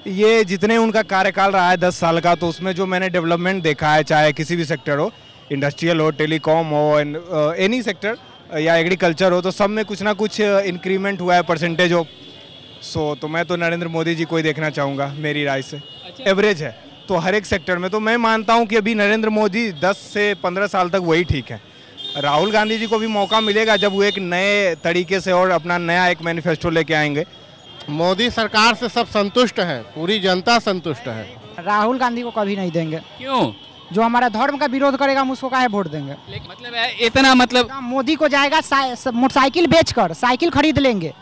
ये जितने उनका कार्यकाल रहा है 10 साल का, तो उसमें जो मैंने डेवलपमेंट देखा है, चाहे किसी भी सेक्टर हो, इंडस्ट्रियल हो, टेलीकॉम हो, एनी सेक्टर या एग्रीकल्चर हो, तो सब में कुछ ना कुछ इंक्रीमेंट हुआ है परसेंटेज ऑफ। तो मैं तो नरेंद्र मोदी जी को ही देखना चाहूँगा मेरी राय से। अच्छा। एवरेज है तो हर एक सेक्टर में, तो मैं मानता हूँ कि अभी नरेंद्र मोदी 10 से 15 साल तक वही ठीक है। राहुल गांधी जी को भी मौका मिलेगा जब वो एक नए तरीके से और अपना नया एक मैनिफेस्टो लेके आएंगे। मोदी सरकार से सब संतुष्ट है, पूरी जनता संतुष्ट है। राहुल गांधी को कभी नहीं देंगे। क्यों? जो हमारा धर्म का विरोध करेगा हम उसको काहे वोट देंगे? मतलब इतना मतलब मोदी को जाएगा, मोटरसाइकिल बेचकर साइकिल खरीद लेंगे,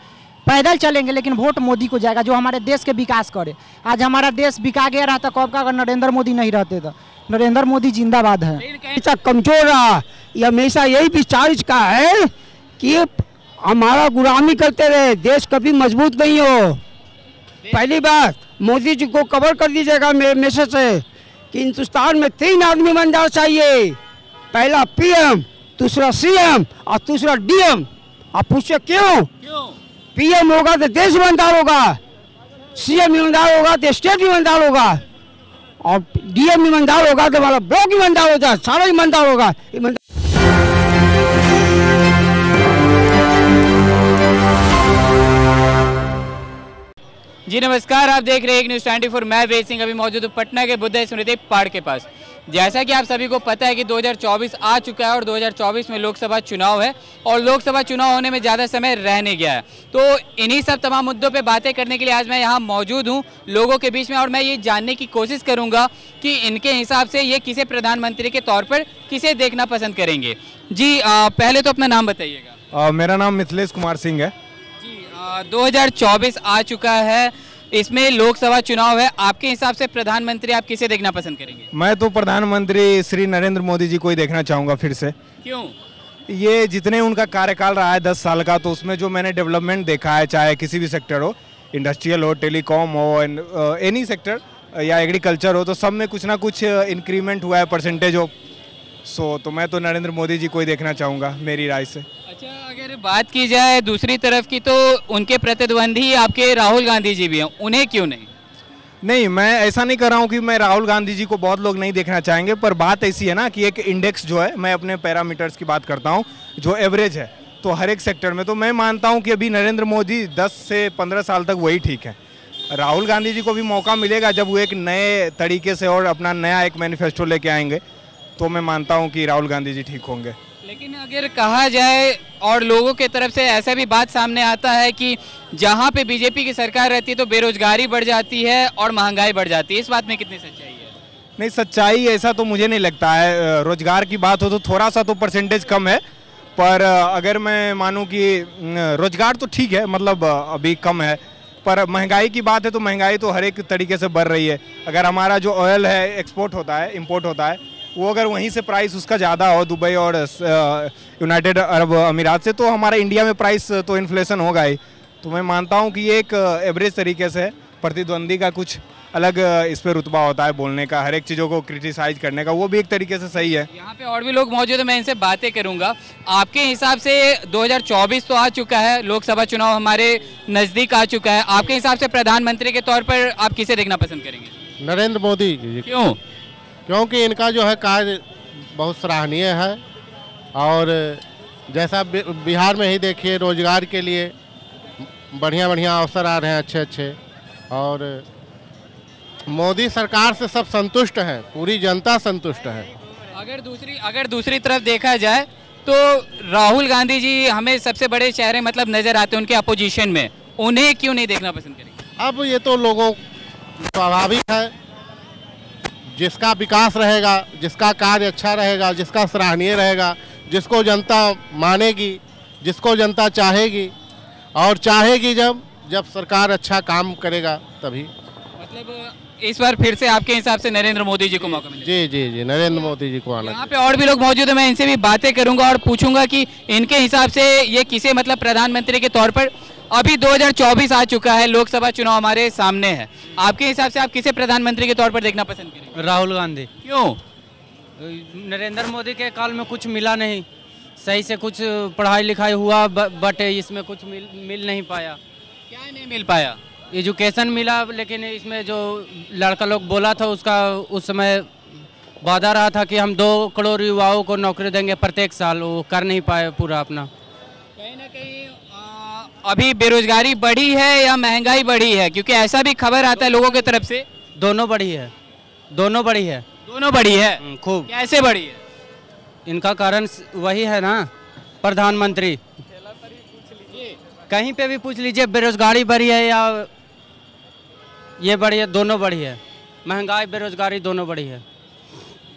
पैदल चलेंगे, लेकिन वोट मोदी को जाएगा जो हमारे देश के विकास करे। आज हमारा देश बिका गया रहता कब का, अगर नरेंद्र मोदी नहीं रहते तो। नरेंद्र मोदी जिंदाबाद है। हमेशा कमजोर रहा, ये हमेशा यही विचार का है कि हमारा गुलामी करते रहे, देश कभी मजबूत नहीं हो। पहली बात मोदी जी को कवर कर दीजिएगा मेरे मैसेज से कि हिंदुस्तान में 3 आदमी बन जाना चाहिए, पहला पीएम, दूसरा सीएम और तीसरा डीएम। आप पूछे क्यों? पीएम होगा तो देश ईमानदार होगा, सीएम ईमानदार होगा तो स्टेट ईमानदार होगा, और डीएम ईमानदार होगा तो हमारा ब्लॉक ईमानदार होगा, सारा ईमानदार होगा। जी नमस्कार, आप देख रहे हैं एक न्यूज़ 24। मैं वेद सिंह अभी मौजूद हूँ पटना के बुद्ध स्मृति पहाड़ के पास। जैसा कि आप सभी को पता है कि 2024 आ चुका है और 2024 में लोकसभा चुनाव है और लोकसभा चुनाव होने में ज़्यादा समय रह नहीं गया है। तो इन्हीं सब तमाम मुद्दों पे बातें करने के लिए आज मैं यहाँ मौजूद हूँ लोगों के बीच में, और मैं ये जानने की कोशिश करूँगा कि इनके हिसाब से ये किसे प्रधानमंत्री के तौर पर किसे देखना पसंद करेंगे। जी पहले तो अपना नाम बताइएगा। मेरा नाम मिथिलेश कुमार सिंह है। 2024 आ चुका है, इसमें लोकसभा चुनाव है, आपके हिसाब से प्रधानमंत्री आप किसे देखना पसंद करेंगे? मैं तो प्रधानमंत्री श्री नरेंद्र मोदी जी को ही देखना चाहूँगा फिर से। क्यों? ये जितने उनका कार्यकाल रहा है 10 साल का, तो उसमें जो मैंने डेवलपमेंट देखा है, चाहे किसी भी सेक्टर हो, इंडस्ट्रियल हो, टेलीकॉम हो, एनी सेक्टर या एग्रीकल्चर हो, तो सब में कुछ ना कुछ इंक्रीमेंट हुआ है परसेंटेज ऑफ। तो मैं तो नरेंद्र मोदी जी को ही देखना चाहूँगा मेरी राय से। अच्छा, अगर बात की जाए दूसरी तरफ की, तो उनके प्रतिद्वंदी आपके राहुल गांधी जी भी हैं, उन्हें क्यों नहीं? नहीं, मैं ऐसा नहीं कर रहा हूँ कि मैं राहुल गांधी जी को बहुत लोग नहीं देखना चाहेंगे, पर बात ऐसी है ना कि एक इंडेक्स जो है, मैं अपने पैरामीटर्स की बात करता हूँ, जो एवरेज है तो हर एक सेक्टर में, तो मैं मानता हूँ कि अभी नरेंद्र मोदी 10 से 15 साल तक वही ठीक है। राहुल गांधी जी को भी मौका मिलेगा जब वो एक नए तरीके से और अपना नया एक मैनिफेस्टो लेके आएंगे, तो मैं मानता हूँ कि राहुल गांधी जी ठीक होंगे। लेकिन अगर कहा जाए और लोगों के तरफ से ऐसा भी बात सामने आता है कि जहाँ पे बीजेपी की सरकार रहती है तो बेरोजगारी बढ़ जाती है और महंगाई बढ़ जाती है, इस बात में कितनी सच्चाई है? नहीं, सच्चाई ऐसा तो मुझे नहीं लगता है। रोजगार की बात हो तो थोड़ा सा तो परसेंटेज कम है, पर अगर मैं मानूं कि रोजगार तो ठीक है, मतलब अभी कम है, पर महंगाई की बात है तो महंगाई तो हर एक तरीके से बढ़ रही है। अगर हमारा जो ऑयल है एक्सपोर्ट होता है, इम्पोर्ट होता है, वो अगर वहीं से प्राइस उसका ज़्यादा हो, दुबई और यूनाइटेड अरब अमीरात से, तो हमारा इंडिया में प्राइस तो इन्फ्लेशन होगा ही। तो मैं मानता हूँ कि ये एक एवरेज तरीके से प्रतिद्वंदी का कुछ अलग इस पर रुतबा होता है बोलने का, हर एक चीज़ों को क्रिटिसाइज करने का, वो भी एक तरीके से सही है। यहाँ पे और भी लोग मौजूद हैं, मैं इनसे बातें करूँगा। आपके हिसाब से 2024 तो आ चुका है, लोकसभा चुनाव हमारे नज़दीक आ चुका है, आपके हिसाब से प्रधानमंत्री के तौर पर आप किसे देखना पसंद करेंगे? नरेंद्र मोदी। क्यों? क्योंकि इनका जो है कार्य बहुत सराहनीय है, और जैसा बिहार में ही देखिए रोजगार के लिए बढ़िया बढ़िया अवसर आ रहे हैं अच्छे अच्छे, और मोदी सरकार से सब संतुष्ट हैं, पूरी जनता संतुष्ट है। अगर दूसरी तरफ देखा जाए तो राहुल गांधी जी हमें सबसे बड़े चेहरे मतलब नजर आते हैं उनके अपोजिशन में, उन्हें क्यों नहीं देखना पसंद करेंगे? अब ये तो लोगों स्वाभाविक है, जिसका विकास रहेगा, जिसका कार्य अच्छा रहेगा, जिसका सराहनीय रहेगा, जिसको जनता मानेगी, जिसको जनता चाहेगी, और चाहेगी जब सरकार अच्छा काम करेगा तभी। मतलब इस बार फिर से आपके हिसाब से नरेंद्र मोदी जी को मौका मिलेगा? जी, नरेंद्र मोदी जी को आना। यहाँ पे और भी लोग मौजूद हैं, मैं इनसे भी बातें करूंगा और पूछूंगा कि इनके हिसाब से ये किसे मतलब प्रधानमंत्री के तौर पर, अभी 2024 आ चुका है, लोकसभा चुनाव हमारे सामने है, आपके हिसाब से आप किसे प्रधानमंत्री के तौर पर देखना पसंद करेंगे? राहुल गांधी। क्यों? नरेंद्र मोदी के काल में कुछ मिला नहीं, सही से कुछ पढ़ाई लिखाई हुआ बट इसमें कुछ मिल नहीं पाया। क्या नहीं मिल पाया? एजुकेशन मिला, लेकिन इसमें जो लड़का लोग बोला था उसका उस समय वादा रहा था कि हम 2 करोड़ युवाओं को नौकरी देंगे प्रत्येक साल, वो कर नहीं पाए पूरा अपना। कहीं ना कहीं अभी बेरोजगारी बढ़ी है या महंगाई बढ़ी है? क्योंकि ऐसा भी खबर आता है लोगों की तरफ से। दोनों बढ़ी है, दोनों बढ़ी है। दोनों बढ़ी है? खूब। कैसे बढ़ी है? इनका कारण वही है ना, प्रधानमंत्री। कहीं पे भी पूछ लीजिए, बेरोजगारी बढ़ी है या ये बढ़ी है, दोनों बढ़ी है। महंगाई बेरोजगारी दोनों बढ़ी है।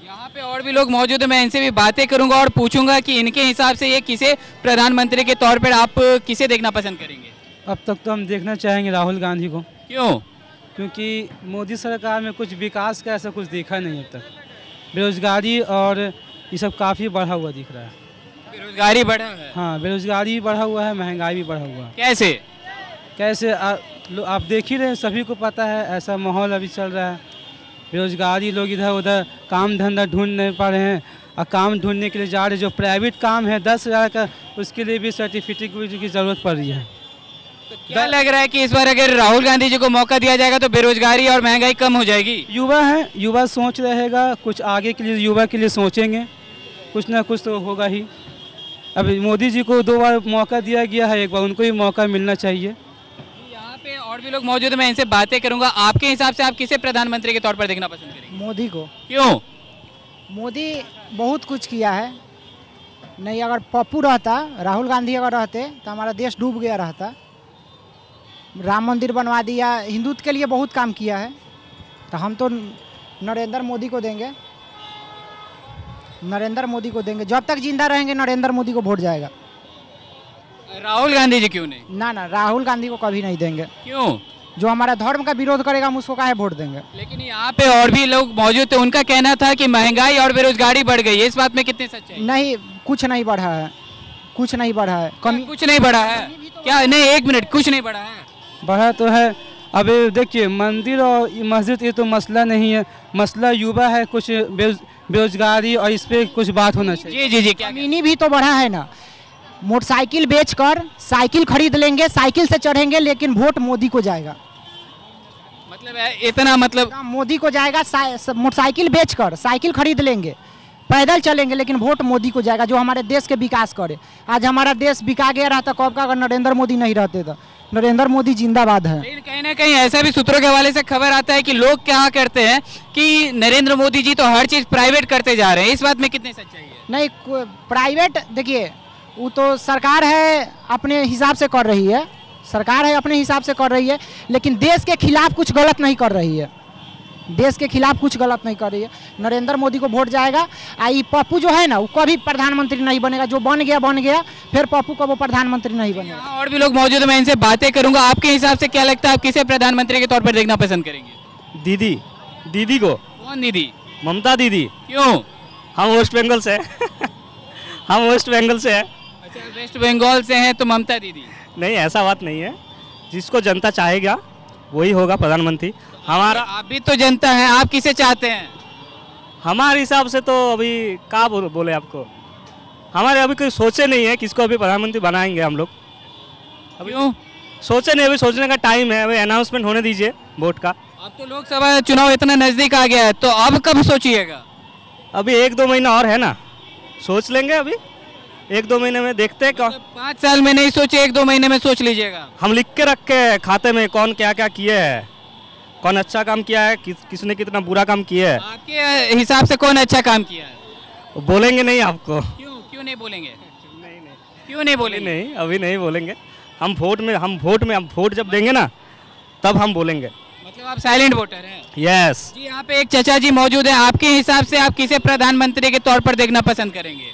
यहाँ पे और भी लोग मौजूद हैं, मैं इनसे भी बातें करूंगा और पूछूंगा कि इनके हिसाब से ये किसे प्रधानमंत्री के तौर पर आप किसे देखना पसंद करेंगे? अब तक तो हम देखना चाहेंगे राहुल गांधी को। क्यों? क्योंकि मोदी सरकार में कुछ विकास का ऐसा कुछ देखा नहीं अब तक। बेरोजगारी और ये सब काफ़ी बढ़ा हुआ दिख रहा है। बेरोजगारी बढ़ा है? हाँ, बेरोजगारी भी बढ़ा हुआ है, महंगाई भी बढ़ा हुआ है। कैसे? कैसे आप देख ही रहे हैं, सभी को पता है ऐसा माहौल अभी चल रहा है। बेरोजगारी, लोग इधर उधर काम धंधा ढूंढ नहीं पा रहे हैं, और काम ढूंढने के लिए जा रहे, जो प्राइवेट काम है 10,000 का, उसके लिए भी सर्टिफिकेट की ज़रूरत पड़ रही है। तो क्या लग रहा है कि इस बार अगर राहुल गांधी जी को मौका दिया जाएगा तो बेरोजगारी और महंगाई कम हो जाएगी? युवा है, युवा सोच रहेगा, कुछ आगे के लिए युवा के लिए सोचेंगे, कुछ ना कुछ तो होगा ही। अभी मोदी जी को 2 बार मौका दिया गया है, एक बार उनको भी मौका मिलना चाहिए। यहाँ पे और भी लोग मौजूद हैं, मैं इनसे बातें करूंगा। आपके हिसाब से आप किसे प्रधानमंत्री के तौर पर देखना पसंद करेंगे? मोदी को। क्यों? मोदी बहुत कुछ किया है। नहीं, अगर पप्पू रहता, राहुल गांधी अगर रहते तो हमारा देश डूब गया रहता। राम मंदिर बनवा दिया, हिंदुत्व के लिए बहुत काम किया है, तो हम तो नरेंद्र मोदी को देंगे। नरेंद्र मोदी को देंगे, जब तक जिंदा रहेंगे नरेंद्र मोदी को वोट जाएगा। राहुल गांधी जी क्यों नहीं? ना, राहुल गांधी को कभी नहीं देंगे। क्यों? जो हमारा धर्म का विरोध करेगा हम उसको काहे वोट देंगे। लेकिन यहाँ पे और भी लोग मौजूद थे, उनका कहना था कि महंगाई और बेरोजगारी बढ़ गई है, इस बात में कितनी सच्चाई? नहीं, कुछ नहीं बढ़ा है, कुछ नहीं बढ़ा है। कमी कुछ नहीं बढ़ा है क्या? नहीं, 1 मिनट, कुछ नहीं बढ़ा है? बढ़ा तो है। अभी देखिए, मंदिर और मस्जिद ये तो मसला नहीं है, मसला युवा है, कुछ बेरोजगारी, और इस पर कुछ बात होना चाहिए। जी, क्या? कमीनी भी तो बढ़ा है ना। मोटरसाइकिल बेचकर साइकिल खरीद लेंगे, साइकिल से चढ़ेंगे, लेकिन वोट मोदी को जाएगा। मतलब इतना, मतलब मोदी को जाएगा। मोटरसाइकिल बेचकर साइकिल खरीद लेंगे, पैदल चलेंगे, लेकिन वोट मोदी को जाएगा, जो हमारे देश के विकास करे। आज हमारा देश बिका गया रहता कब का, अगर नरेंद्र मोदी नहीं रहते तो। नरेंद्र मोदी जिंदाबाद है। लेकिन कहीं ना कहीं ऐसा भी सूत्रों के हवाले से खबर आता है कि लोग क्या करते हैं कि नरेंद्र मोदी जी तो हर चीज प्राइवेट करते जा रहे हैं, इस बात में कितनी सच्चाई है? नहीं, प्राइवेट देखिए, वो तो सरकार है अपने हिसाब से कर रही है, सरकार है अपने हिसाब से कर रही है, लेकिन देश के खिलाफ कुछ गलत नहीं कर रही है। देश के खिलाफ कुछ गलत नहीं कर रही है। नरेंद्र मोदी को वोट जाएगा। आई पप्पू जो है ना, वो कभी प्रधानमंत्री नहीं बनेगा। जो बन गया, फिर पप्पू का वो प्रधानमंत्री नहीं बनेगा। और भी लोग मौजूद हैं, मैं इनसे बातें करूंगा। आपके हिसाब से क्या लगता है, आप किसे प्रधानमंत्री के तौर पर देखना पसंद करेंगे? दीदी को। कौन दीदी? ममता दीदी। क्यों? हम वेस्ट बंगाल से हम वेस्ट बंगाल से हैं। अच्छा, वेस्ट बंगाल से हैं तो ममता दीदी? नहीं, ऐसा बात नहीं है, जिसको जनता चाहेगा वही होगा प्रधानमंत्री। हमारा आप भी तो जनता है, आप किसे चाहते हैं? हमारे हिसाब से तो अभी क्या बोले आपको, हमारे अभी कोई सोचे नहीं है किसको अभी प्रधानमंत्री बनाएंगे हम लोग। अभी क्यों सोचे नहीं, अभी सोचने का टाइम है, अभी अनाउंसमेंट होने दीजिए वोट का। अब तो लोकसभा चुनाव इतना नजदीक आ गया है, तो अब कब सोचिएगा? अभी 1-2 महीना और है ना, सोच लेंगे। अभी 1-2 महीने में देखते हैं। 5 साल में नहीं सोचे, 1-2 महीने में सोच लीजिएगा। हम लिख के रखे खाते में कौन क्या क्या किए है, कौन अच्छा काम किया है, किसने कितना बुरा काम किया है। आपके हिसाब से कौन अच्छा काम किया है? बोलेंगे नहीं आपको। क्यों नहीं बोलेंगे? क्यों नहीं बोलेंगे? नहीं, अभी नहीं बोलेंगे। हम वोट जब देंगे ना तब हम बोलेंगे। मतलब आप साइलेंट वोटर हैं? यस जी। यहाँ पे एक चाचा जी मौजूद हैं, आपके हिसाब से आप किसे प्रधानमंत्री के तौर पर देखना पसंद करेंगे?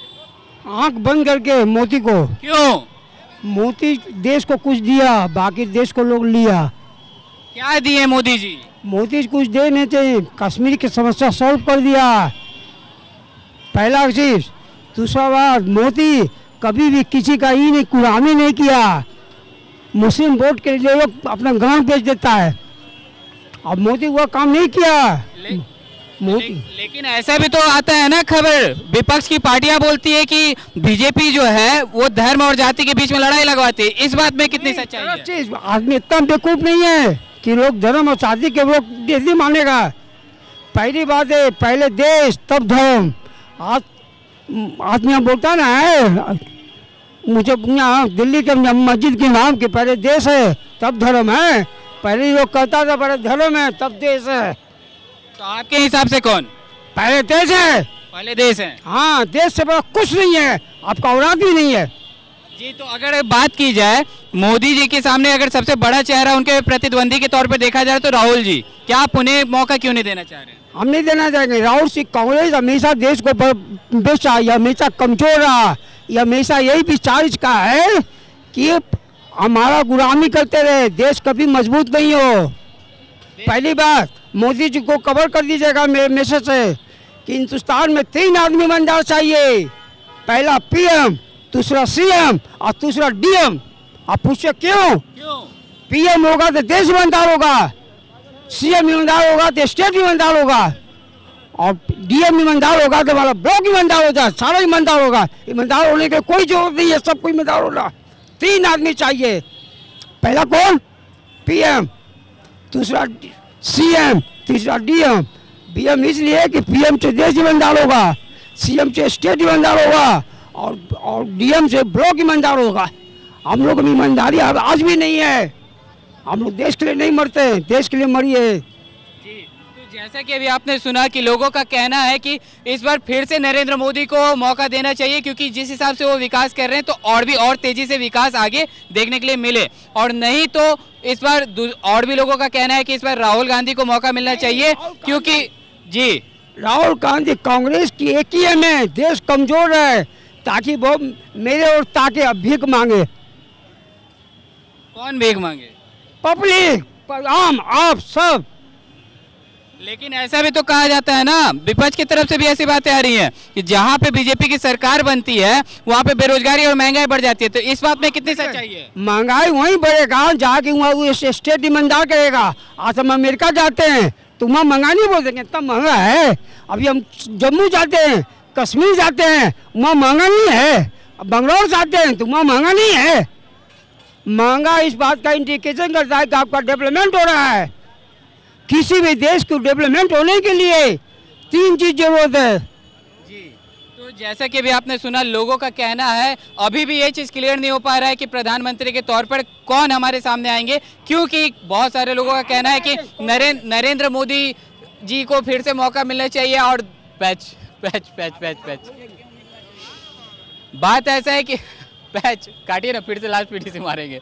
आंख बंद करके मोदी को। क्यों? मोदी देश को कुछ दिया, बाकी देश को लोग लिया। क्या दिए मोदी जी? मोदी कुछ दे नहीं थे, कश्मीर की समस्या सॉल्व कर दिया, पहला चीज। दूसरा बात, मोदी कभी भी किसी का ही नहीं, गुलामी नहीं किया। मुस्लिम वोट के लिए लोग अपना गांव बेच देता है, अब मोदी वो काम नहीं किया। लेकिन ऐसा भी तो आता है ना खबर, विपक्ष की पार्टियां बोलती है कि बीजेपी जो है वो धर्म और जाति के बीच में लड़ाई लगवाती है, इस बात में कितनी सच्चाई है? आदमी इतना बेवकूफ नहीं है कि लोग धर्म और शादी के लोग नहीं मानेगा। पहली बात है, पहले देश तब धर्म। आज आदमी बोलता ना है, मुझे यहाँ दिल्ली के मस्जिद के नाम के पहले देश है तब धर्म है। पहले लोग कहता था पहले धर्म है तब देश है। तो आपके हिसाब से कौन पहले देश है? पहले देश है। हाँ, देश से बड़ा कुछ नहीं है, आपका औलाद भी नहीं है जी। तो अगर बात की जाए मोदी जी के सामने अगर सबसे बड़ा चेहरा उनके प्रतिद्वंदी के तौर पे देखा जाए तो राहुल जी, क्या आप उन्हें मौका क्यों नहीं देना चाह रहे हैं? हम नहीं देना चाहेंगे। राहुल सिंह, कांग्रेस हमेशा देश को बेचा, ये हमेशा कमजोर रहा, ये हमेशा यही विचार इसका है कि हमारा गुलामी करते रहे, देश कभी मजबूत नहीं हो। पहली बात, मोदी जी को कवर कर दीजिएगा मेरे मैसेज से कि हिंदुस्तान में 3 आदमी बन जाना चाहिए, पहला पीएम, दूसरा सीएम और तीसरा डीएम। आप पूछे क्यों? पीएम होगा तो देश ईमानदार होगा, सीएम ईमानदार होगा तो स्टेट ईमानदार होगा, और डीएम ईमानदार होगा तो हमारा ब्लॉक ईमानदार होता है, सारा ईमानदार होगा। ईमानदार होने की कोई जरूरत नहीं है, सबको ईमानदार होना। 3 आदमी चाहिए, पहला कौन? पीएम, दूसरा सीएम, तीसरा डीएम। पीएम इसलिए कि पीएम से देश ईमानदार होगा, सीएम से स्टेट ईमानदार होगा और डीएम से ब्लॉक ईमानदार होगा। हम लोग में ईमानदारी आज भी नहीं है। हम लोग देश के लिए नहीं मरते, देश के लिए मरिए जी। तो जैसा कि अभी आपने सुना कि लोगों का कहना है कि इस बार फिर से नरेंद्र मोदी को मौका देना चाहिए, क्योंकि जिस हिसाब से वो विकास कर रहे हैं तो और तेजी से विकास आगे देखने के लिए मिले, और नहीं तो इस बार और भी लोगों का कहना है कि इस बार राहुल गांधी को मौका मिलना चाहिए, क्योंकि जी राहुल गांधी कांग्रेस की एक ही है, देश कमजोर है, ताकि वो मेरे और ताकि अब भीख मांगे। कौन भीख मांगे? पब्लिक, आम, आप सब। लेकिन ऐसा भी तो कहा जाता है ना, विपक्ष की तरफ से भी ऐसी बातें आ रही हैं कि जहां पे बीजेपी की सरकार बनती है वहां पे बेरोजगारी और महंगाई बढ़ जाती है। तो इस बात में कितनी सच्चाई है? महंगाई वहीं बढ़ेगा जहाँ की वहाँ स्टेट ईमानदार करेगा। आज हम अमेरिका जाते हैं तो वहाँ महंगा नहीं बोल देंगे, इतना महंगा है। अभी हम जम्मू जाते हैं, कश्मीर जाते हैं, वहाँ महंगा नहीं है। बंगलौर जाते हैं तो वहाँ महंगा नहीं है। महंगा इस बात का इंडिकेशन करता है कि आपका डेवलपमेंट हो रहा है। किसी भी देश को डेवलपमेंट होने के लिए 3 चीज जरूरत है जी। तो जैसा कि अभी आपने सुना, लोगों का कहना है अभी भी ये चीज़ क्लियर नहीं हो पा रहा है कि प्रधानमंत्री के तौर पर कौन हमारे सामने आएंगे, क्योंकि बहुत सारे लोगों का कहना है कि नरेंद्र मोदी जी को फिर से मौका मिलना चाहिए। और patch patch patch patch patch बात ऐसा है कि पैच काटिए ना, फिर से लास्ट पीढ़ी से मारेंगे।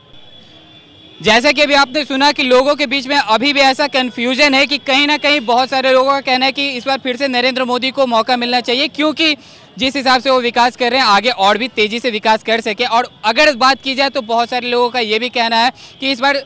जैसा कि अभी आपने सुना कि लोगों के बीच में अभी भी ऐसा कंफ्यूजन है कि कहीं ना कहीं बहुत सारे लोगों का कहना है कि इस बार फिर से नरेंद्र मोदी को मौका मिलना चाहिए, क्योंकि जिस हिसाब से वो विकास कर रहे हैं आगे और भी तेजी से विकास कर सके। और अगर बात की जाए तो बहुत सारे लोगों का ये भी कहना है कि इस बार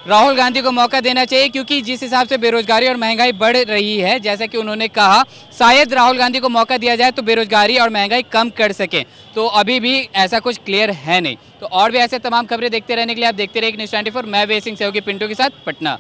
राहुल गांधी को मौका देना चाहिए, क्योंकि जिस हिसाब से बेरोजगारी और महंगाई बढ़ रही है, जैसा कि उन्होंने कहा, शायद राहुल गांधी को मौका दिया जाए तो बेरोजगारी और महंगाई कम कर सके। तो अभी भी ऐसा कुछ क्लियर है नहीं। तो और भी ऐसे तमाम खबरें देखते रहने के लिए आप देखते रहिए न्यूज़ 24। मैं वे सिंह सहयोगी पिंटू के साथ, पटना।